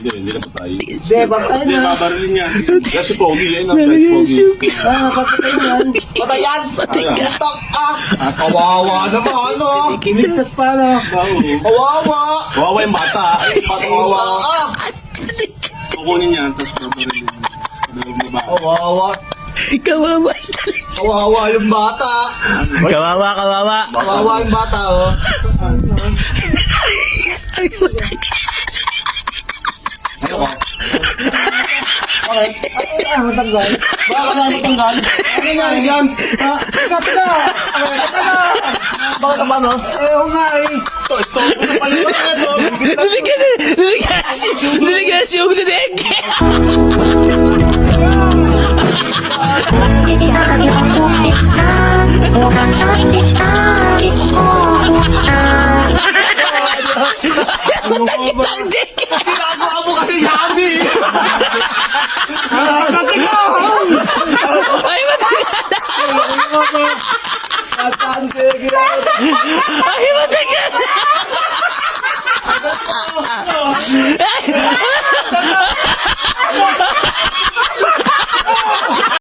Hindi na patay. Hindi, bakit Hindi, na? babarilin niya. Kasi pogi, yun ang size pogi. Patay yan. Patay yan! Putak kawawa naman, ano? Kiligtas pa, no? Kawawa! Kawawa yung bata. Kawawa ka! Kukunin niya, tapos babarilin. Kawawa! Kawawa. Kawawa yung bata! Kawawa, kawawa. Kawawa yung bata, oh. Okay. Ano matanggal? Bakit na matanggal? Ano nangyari dyan? Ha? Teka! Bakit naman, no? Oo nga eh. Stop mo na pala ito. Delegasyon, dinig. Ginagawa mo kasi gabi! Ay, matagal. At saan sa'yo ginagawa? Ay,